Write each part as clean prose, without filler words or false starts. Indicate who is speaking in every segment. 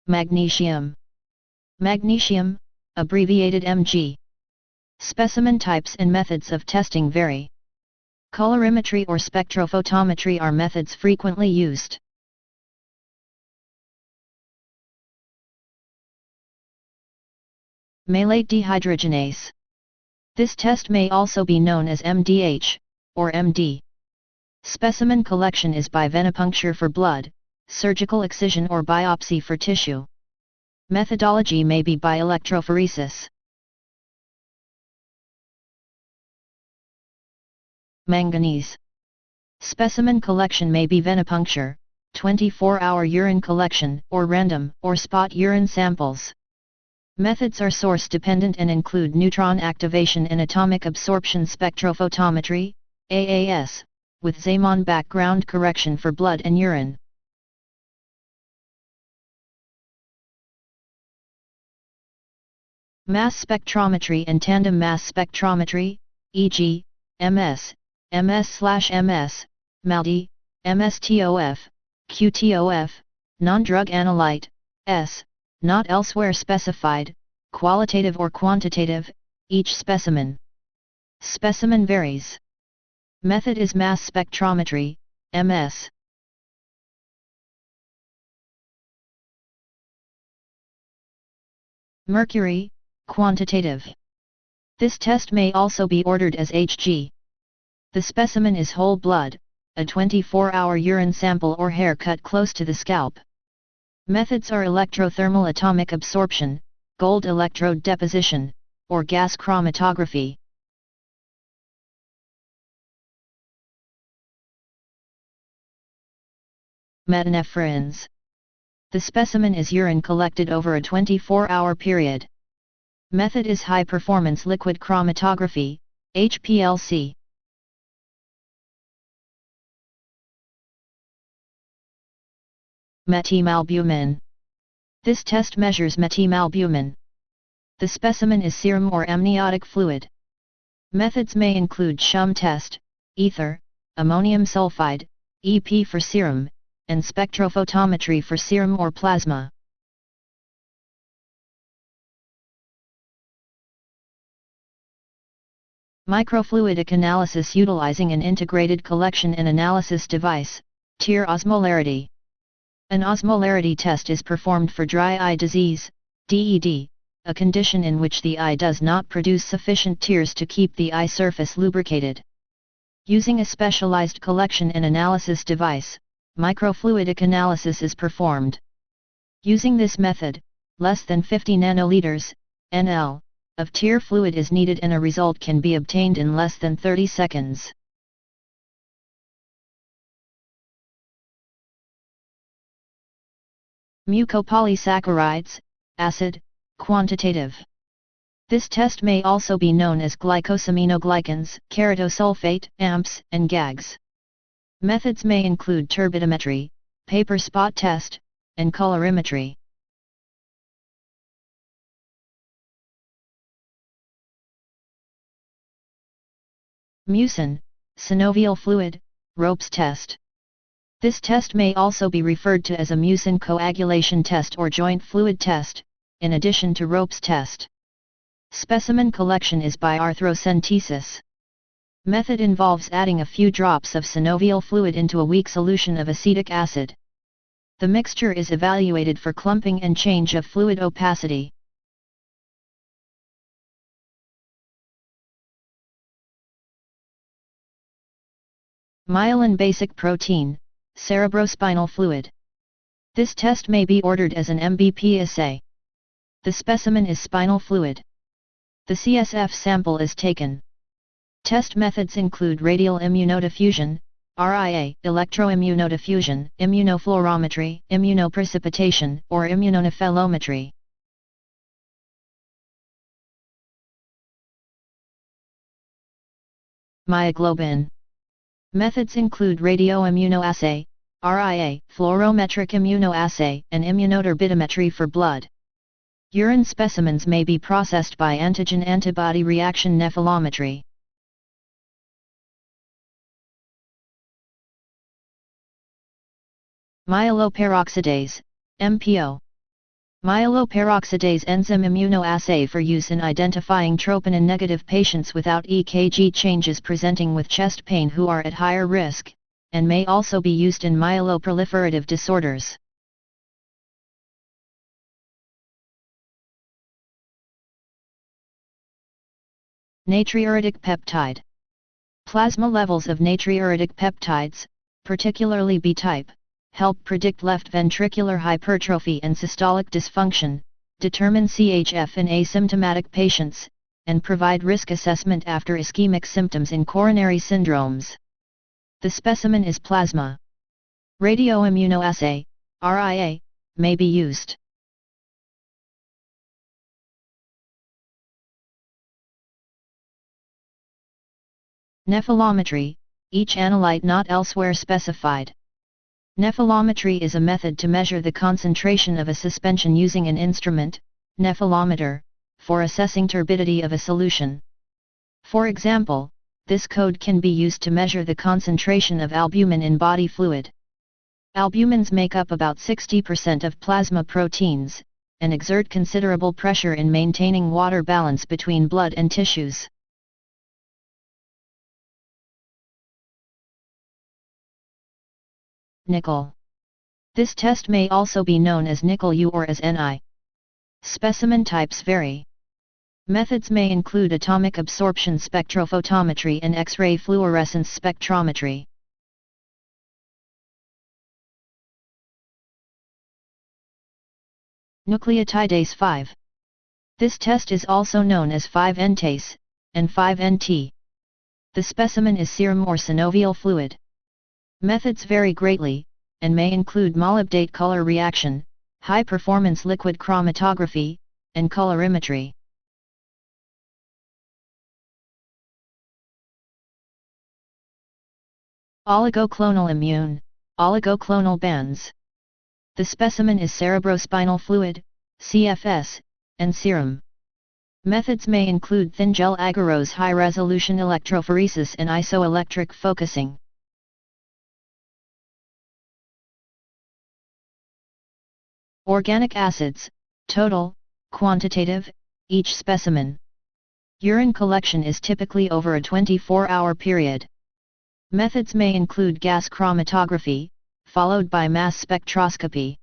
Speaker 1: Magnesium. Magnesium, abbreviated Mg. Specimen types and methods of testing vary. Colorimetry or spectrophotometry are methods frequently used. Malate dehydrogenase. This test may also be known as MDH, or MD. Specimen collection is by venipuncture for blood, surgical excision or biopsy for tissue. Methodology may be by electrophoresis. Manganese. Specimen collection may be venipuncture, 24-hour urine collection, or random or spot urine samples. Methods are source-dependent and include neutron activation and atomic absorption spectrophotometry, AAS, with Zeeman background correction for blood and urine. Mass spectrometry and tandem mass spectrometry, e.g., MS, MS/MS, Malate, MSTOF, QTOF, non-drug analyte, S, not elsewhere specified, qualitative or quantitative, each specimen. Specimen varies. Method is mass spectrometry, MS. Mercury, quantitative. This test may also be ordered as Hg. The specimen is whole blood, a 24-hour urine sample or hair cut close to the scalp. Methods are electrothermal atomic absorption, gold electrode deposition, or gas chromatography. Metanephrines. The specimen is urine collected over a 24-hour period. Method is high-performance liquid chromatography, HPLC. Methemalbumin. This test measures methemalbumin. The specimen is serum or amniotic fluid. Methods may include shum test, ether, ammonium sulfide, EP for serum, and spectrophotometry for serum or plasma. Microfluidic analysis utilizing an integrated collection and analysis device, tear osmolarity. An osmolarity test is performed for dry eye disease, DED, a condition in which the eye does not produce sufficient tears to keep the eye surface lubricated. Using a specialized collection and analysis device, microfluidic analysis is performed. Using this method, less than 50 nanoliters, NL, of tear fluid is needed and a result can be obtained in less than 30 seconds. Mucopolysaccharides, acid, quantitative. This test may also be known as glycosaminoglycans, keratosulfate, AMPs, and GAGS. Methods may include turbidimetry, paper spot test, and colorimetry. Mucin, synovial fluid, ropes test. This test may also be referred to as a mucin coagulation test or joint fluid test, in addition to ropes test. Specimen collection is by arthrocentesis. Method involves adding a few drops of synovial fluid into a weak solution of acetic acid. The mixture is evaluated for clumping and change of fluid opacity. Myelin basic protein, cerebrospinal fluid. This test may be ordered as an MBP assay. The specimen is spinal fluid. The CSF sample is taken. Test methods include radial immunodiffusion, RIA, electroimmunodiffusion, immunofluorometry, immunoprecipitation, or immunonephelometry. Myoglobin. Methods include radioimmunoassay, RIA, fluorometric immunoassay, and immunoturbidimetry for blood. Urine specimens may be processed by antigen-antibody reaction nephelometry. Myeloperoxidase, MPO. Myeloperoxidase enzyme immunoassay for use in identifying troponin-negative patients without EKG changes presenting with chest pain who are at higher risk, and may also be used in myeloproliferative disorders. Natriuretic peptide. Plasma levels of natriuretic peptides, particularly B-type, help predict left ventricular hypertrophy and systolic dysfunction, determine CHF in asymptomatic patients, and provide risk assessment after ischemic symptoms in coronary syndromes. The specimen is plasma. Radioimmunoassay, RIA, may be used. Nephelometry, each analyte not elsewhere specified. Nephelometry is a method to measure the concentration of a suspension using an instrument, nephelometer, for assessing turbidity of a solution. For example, this code can be used to measure the concentration of albumin in body fluid. Albumins make up about 60% of plasma proteins, and exert considerable pressure in maintaining water balance between blood and tissues. Nickel. This test may also be known as nickel U or as Ni. Specimen types vary. Methods may include atomic absorption spectrophotometry and X-ray fluorescence spectrometry. Nucleotidase 5. This test is also known as 5-NTase, and 5-NT. The specimen is serum or synovial fluid. Methods vary greatly, and may include molybdate color reaction, high-performance liquid chromatography, and colorimetry. Oligoclonal immune, oligoclonal bands. The specimen is cerebrospinal fluid, CFS, and serum. Methods may include thin gel agarose high-resolution electrophoresis and isoelectric focusing. Organic acids, total, quantitative, each specimen. Urine collection is typically over a 24-hour period. Methods may include gas chromatography, followed by mass spectroscopy.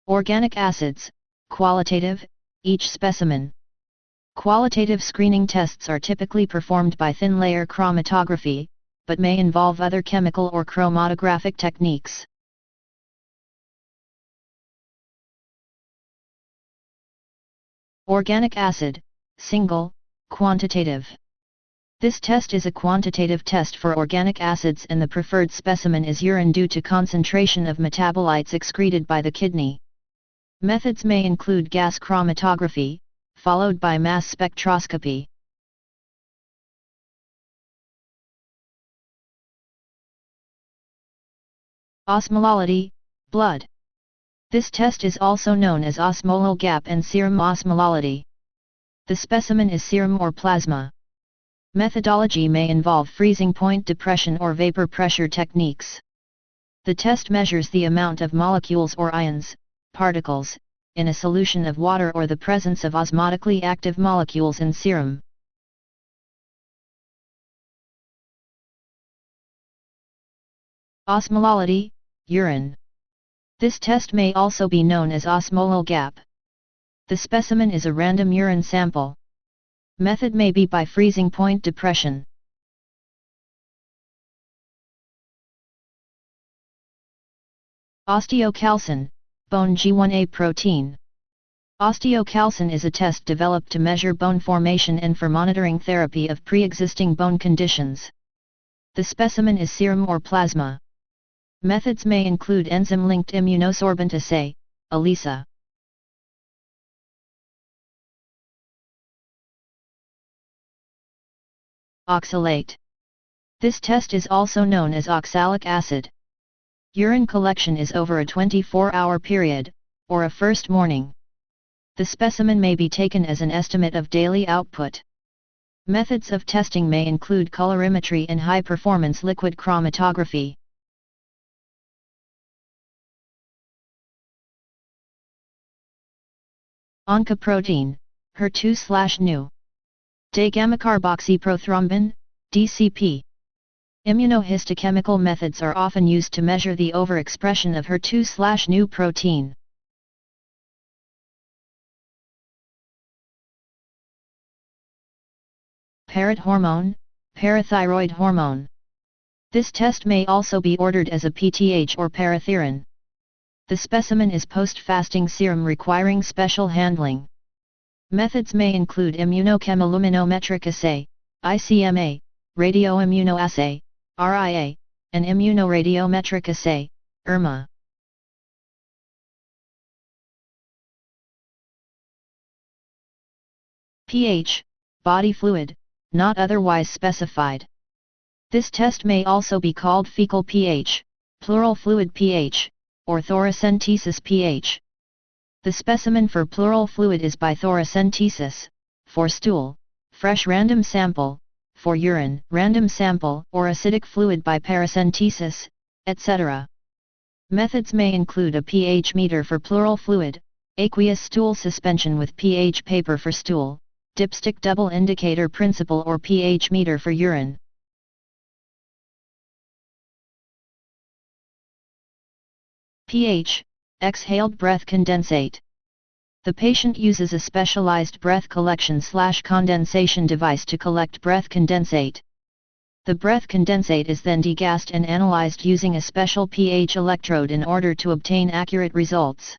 Speaker 1: Organic acids, qualitative, each specimen. Qualitative screening tests are typically performed by thin layer chromatography, but may involve other chemical or chromatographic techniques. Organic acid, single, quantitative. This test is a quantitative test for organic acids and the preferred specimen is urine due to concentration of metabolites excreted by the kidney. Methods may include gas chromatography, followed by mass spectroscopy. Osmolality, blood. This test is also known as osmolar gap and serum osmolality. The specimen is serum or plasma. Methodology may involve freezing point depression or vapor pressure techniques. The test measures the amount of molecules or ions, particles, in a solution of water or the presence of osmotically active molecules in serum. Osmolality, urine. This test may also be known as osmolar gap. The specimen is a random urine sample. Method may be by freezing point depression. Osteocalcin, bone G1A protein. Osteocalcin is a test developed to measure bone formation and for monitoring therapy of pre-existing bone conditions. The specimen is serum or plasma. Methods may include enzyme-linked immunosorbent assay, ELISA. Oxalate. This test is also known as oxalic acid. Urine collection is over a 24-hour period, or a first morning. The specimen may be taken as an estimate of daily output. Methods of testing may include colorimetry and high-performance liquid chromatography. Oncoprotein, HER2/νu. Digammacarboxyprothrombin, DCP. Immunohistochemical methods are often used to measure the overexpression of HER2/νu protein. Parrot hormone, parathyroid hormone. This test may also be ordered as a PTH or parathyrin. The specimen is post-fasting serum requiring special handling. Methods may include immunochemoluminometric assay, ICMA, radioimmunoassay, RIA, and immunoradiometric assay, IRMA. pH, body fluid, not otherwise specified. This test may also be called fecal pH, pleural fluid pH, or thoracentesis pH. The specimen for pleural fluid is by thoracentesis, for stool, fresh random sample, for urine, random sample or acidic fluid by paracentesis, etc. Methods may include a pH meter for pleural fluid, aqueous stool suspension with pH paper for stool, dipstick double indicator principle or pH meter for urine. pH, exhaled breath condensate. The patient uses a specialized breath collection/condensation device to collect breath condensate. The breath condensate is then degassed and analyzed using a special pH electrode in order to obtain accurate results.